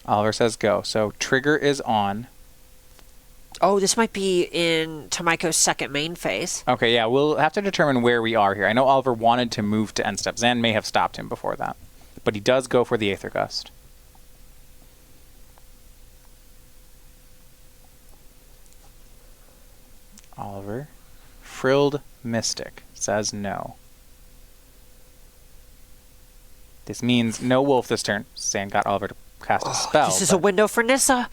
Oliver says go. So trigger is on. Oh, this might be in Tomajko's second main phase. Okay, yeah, we'll have to determine where we are here. I know Oliver wanted to move to end step. Zan may have stopped him before that. But he does go for the Aether Gust. Oliver. Frilled Mystic says no. This means no wolf this turn. Zan got Oliver to cast a spell. This is a window for Nissa.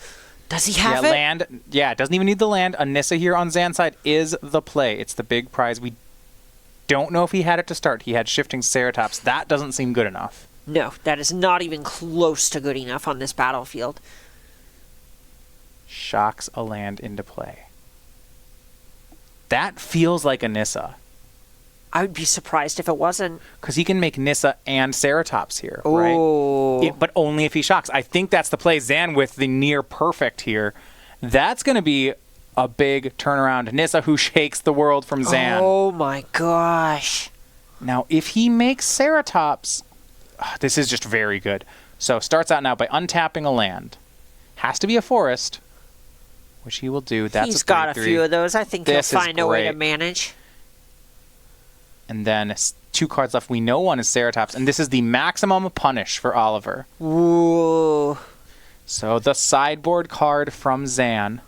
Does he have it? Land. Yeah, it doesn't even need the land. A Nissa here on Zan's side is the play. It's the big prize. We don't know if he had it to start. He had Shifting Ceratops. That doesn't seem good enough. No, that is not even close to good enough on this battlefield. Shocks a land into play. That feels like a Nissa. I would be surprised if it wasn't. Because he can make Nissa and Ceratops here, right? But only if he shocks. I think that's the play. Zan with the near perfect here. That's going to be a big turnaround. Nissa who shakes the world from Zan. Oh my gosh. Now, if he makes Ceratops, this is just very good. So starts out now by untapping a land. Has to be a forest, which he will do. That's He's got a few of those. I think he'll find a way to manage. And then 2 cards left. We know one is Ceratops, and this is the maximum punish for Oliver. Ooh. So the sideboard card from Zan.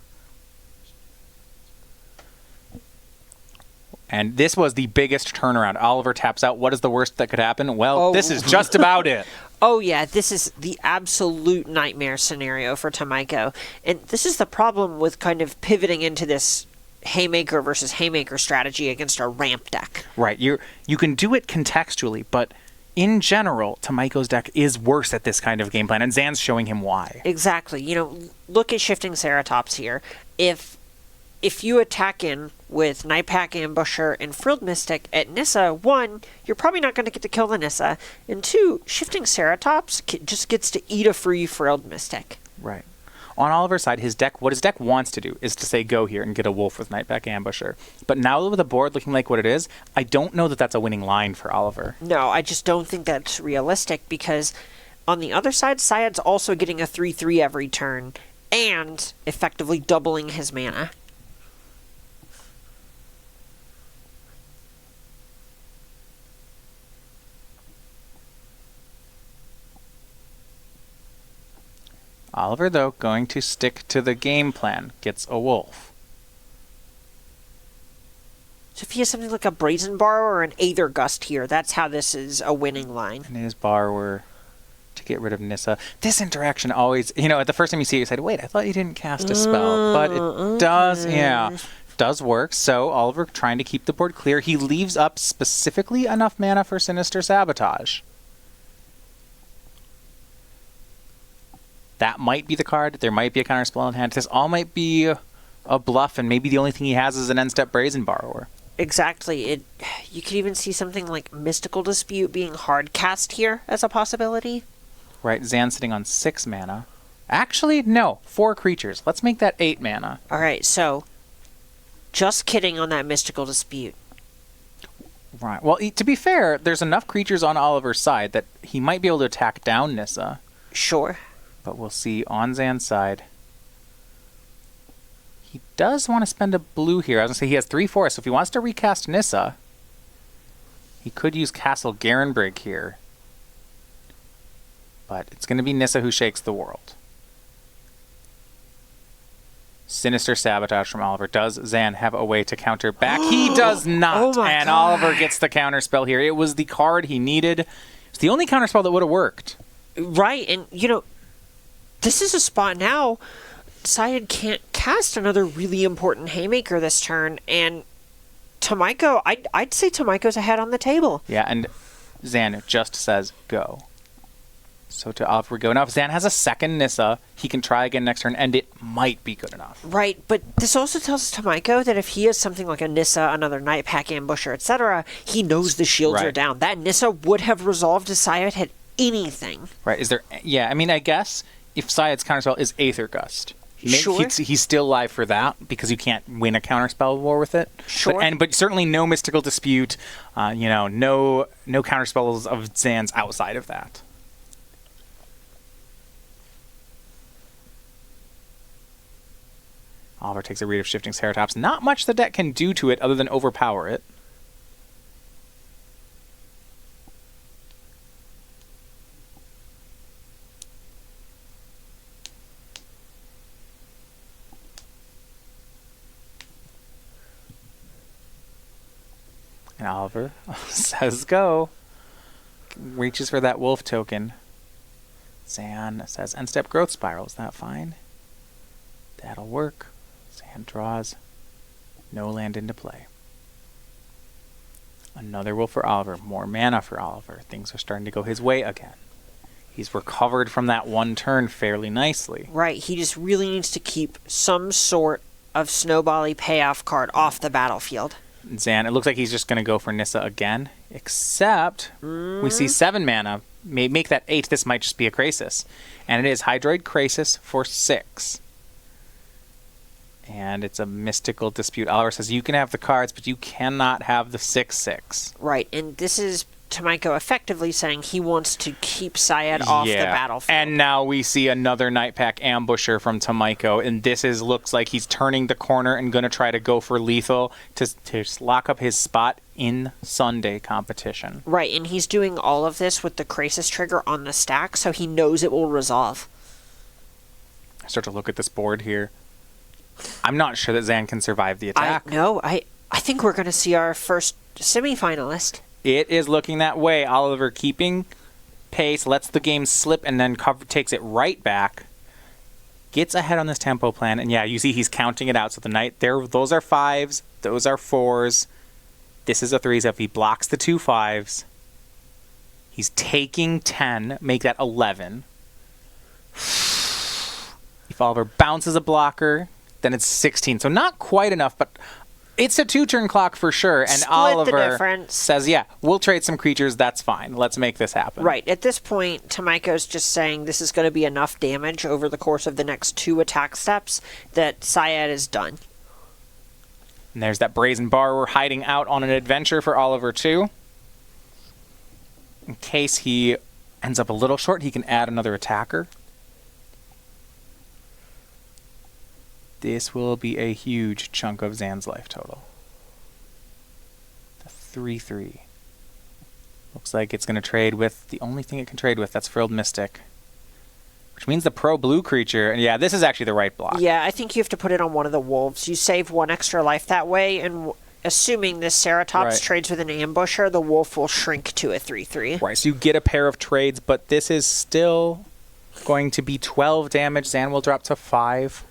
And this was the biggest turnaround. Oliver taps out. What is the worst that could happen? Well, this is just about it. Oh, yeah, this is the absolute nightmare scenario for Tomajko. And this is the problem with kind of pivoting into this Haymaker versus Haymaker strategy against a ramp deck. Right. You can do it contextually, but in general, Tomajko's deck is worse at this kind of game plan, and Zan's showing him why. Exactly. You know, look at Shifting Ceratops here. If you attack in with Nightpack Ambusher and Frilled Mystic at Nissa, 1, you're probably not going to get to kill the Nissa, and 2, Shifting Ceratops just gets to eat a free Frilled Mystic. Right. On Oliver's side, what his deck wants to do is to say go here and get a wolf with Nightpack Ambusher. But now with the board looking like what it is, I don't know that that's a winning line for Oliver. No, I just don't think that's realistic because on the other side, Syed's also getting a 3/3 every turn and effectively doubling his mana. Oliver, though, going to stick to the game plan. Gets a wolf. So if he has something like a Brazen Borrower or an Aether Gust here, that's how this is a winning line. And his Borrower to get rid of Nissa. This interaction always, at the first time you see it, you said, wait, I thought you didn't cast a spell. But it does work. So Oliver trying to keep the board clear. He leaves up specifically enough mana for Sinister Sabotage. That might be the card. There might be a counterspell in hand. This all might be a bluff, and maybe the only thing he has is an end-step Brazen Borrower. Exactly. You could even see something like Mystical Dispute being hard cast here as a possibility. Right, Zan sitting on 6 mana. Actually, no, 4 creatures. Let's make that 8 mana. All right, so just kidding on that Mystical Dispute. Right. Well, to be fair, there's enough creatures on Oliver's side that he might be able to attack down Nissa. Sure. But we'll see on Zan's side. He does want to spend a blue here. I was going to say he has 3 forests, so if he wants to recast Nissa, he could use Castle Garenbrig here. But it's going to be Nissa who shakes the world. Sinister Sabotage from Oliver. Does Zan have a way to counter back? He does not. Oh my and God. Oliver gets the counterspell here. It was the card he needed. It's the only counterspell that would have worked. Right, and this is a spot now. Syed can't cast another really important Haymaker this turn, and Tomajko, I'd say Tomajko's ahead on the table. Yeah, and Zan just says go. So to Oliver we go. Now if Zan has a second Nissa, he can try again next turn, and it might be good enough. Right, but this also tells Tomajko that if he has something like a Nissa, another Night Pack Ambusher, etc., he knows the shields are Right. down. That Nissa would have resolved if Syed had anything. Right, is there... Yeah, I mean, I guess if Syed's counterspell is Aether Gust, Sure. he's still live for that, because you can't win a counterspell war with it. Sure. But certainly no Mystical Dispute, no counterspells of Zan's outside of that. Oliver takes a Reed of Shifting Ceratops. Not much the deck can do to it other than overpower it. And Oliver says go. Reaches for that wolf token. Zan says end step Growth Spiral. Is that fine? That'll work. Zan draws. No land into play. Another wolf for Oliver. More mana for Oliver. Things are starting to go his way again. He's recovered from that one turn fairly nicely. Right, he just really needs to keep some sort of snowbally payoff card off the battlefield. Zan, it looks like he's just going to go for Nissa again, except we see 7 mana. Make that 8. This might just be a Krasis. And it is Hydroid Krasis for 6. And it's a Mystical Dispute. Oliver says you can have the cards, but you cannot have the 6/6. Right, and this is Tomajko effectively saying he wants to keep Syed off the battlefield. And now we see another Night Pack Ambusher from Tomajko, and this looks like he's turning the corner and going to try to go for lethal to lock up his spot in Sunday competition. Right, and he's doing all of this with the Krasis trigger on the stack, so he knows it will resolve. I start to look at this board here. I'm not sure that Zan can survive the attack. I think we're going to see our first semifinalist. It is looking that way. Oliver keeping pace, lets the game slip, and then takes it right back. Gets ahead on this tempo plan, and yeah, you see he's counting it out. So the knight there, those are 5s, those are 4s. This is a 3. So if he blocks the 2 5s, he's taking 10, make that 11. If Oliver bounces a blocker, then it's 16. So not quite enough, but it's a 2-turn clock for sure. And Split the Oliver difference. says, yeah, we'll trade some creatures. That's fine. Let's make this happen. Right, at this point, Tomajko's just saying this is going to be enough damage over the course of the next 2 attack steps that Syed is done. And there's that Brazen Borrower hiding out on an adventure for Oliver too. In case he ends up a little short, he can add another attacker. This will be a huge chunk of Zan's life total. The 3/3. Looks like it's going to trade with the only thing it can trade with. That's Frilled Mystic. Which means the pro-blue creature. And yeah, this is actually the right block. Yeah, I think you have to put it on one of the wolves. You save 1 extra life that way, and assuming this Ceratops trades with an ambusher, the wolf will shrink to a 3/3. Right, so you get a pair of trades, but this is still going to be 12 damage. Zan will drop to 5.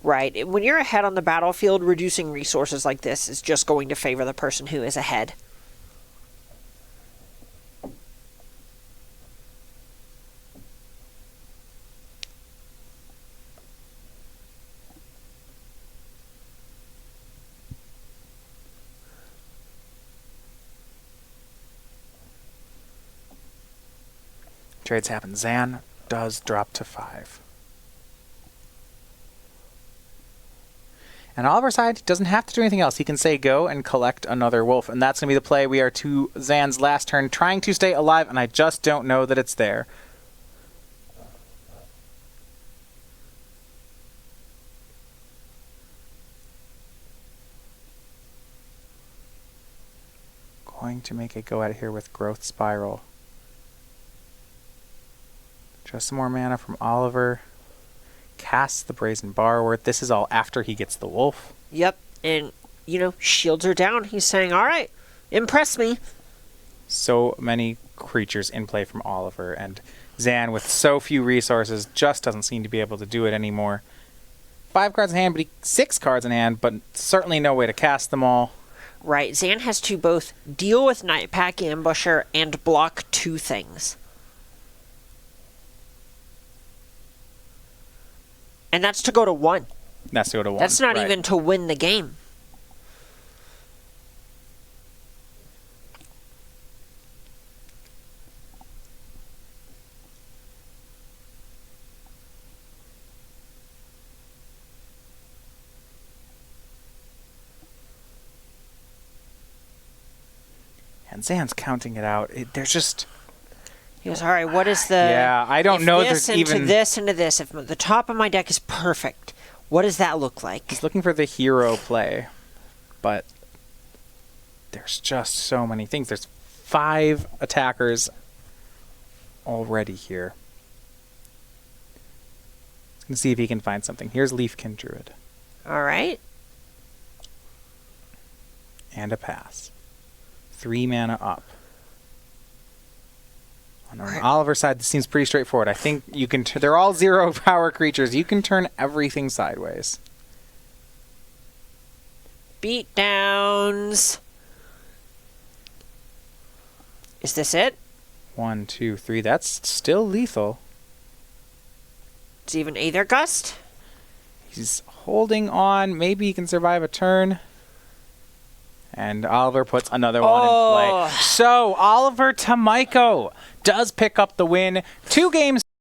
Right. When you're ahead on the battlefield, reducing resources like this is just going to favor the person who is ahead. trades happen. Zan does drop to 5. And Oliver's side doesn't have to do anything else. He can say go and collect another wolf. And that's going to be the play. We are to Zan's last turn, trying to stay alive, and I just don't know that it's there. Going to make a go at it here with Growth Spiral. Just some more mana from Oliver. Casts the Brazen Borrower. This is all after he gets the wolf. Yep, and, shields are down. He's saying, all right, impress me. So many creatures in play from Oliver, and Zan, with so few resources, just doesn't seem to be able to do it anymore. 5 cards in hand, but 6 cards in hand, but certainly no way to cast them all. Right, Zan has to both deal with Nightpack Ambusher and block 2 things. And that's to go to 1. That's to go to 1. That's not right. even to win the game. And Zan's counting it out. There's just... He goes, all right, what is the... Yeah, I don't know this there's into even... this into this. If the top of my deck is perfect, what does that look like? He's looking for the hero play, but there's just so many things. There's 5 attackers already here. Let's see if he can find something. Here's Leafkin Druid. All right. And a pass. 3 mana up. On Oliver's side, this seems pretty straightforward. I think you can... they're all 0 power creatures. You can turn everything sideways. Beat downs. Is this it? 1, 2, 3. That's still lethal. It's even Aether Gust. He's holding on. Maybe he can survive a turn. And Oliver puts another one in play. So Oliver Tomajko does pick up the win. 2 games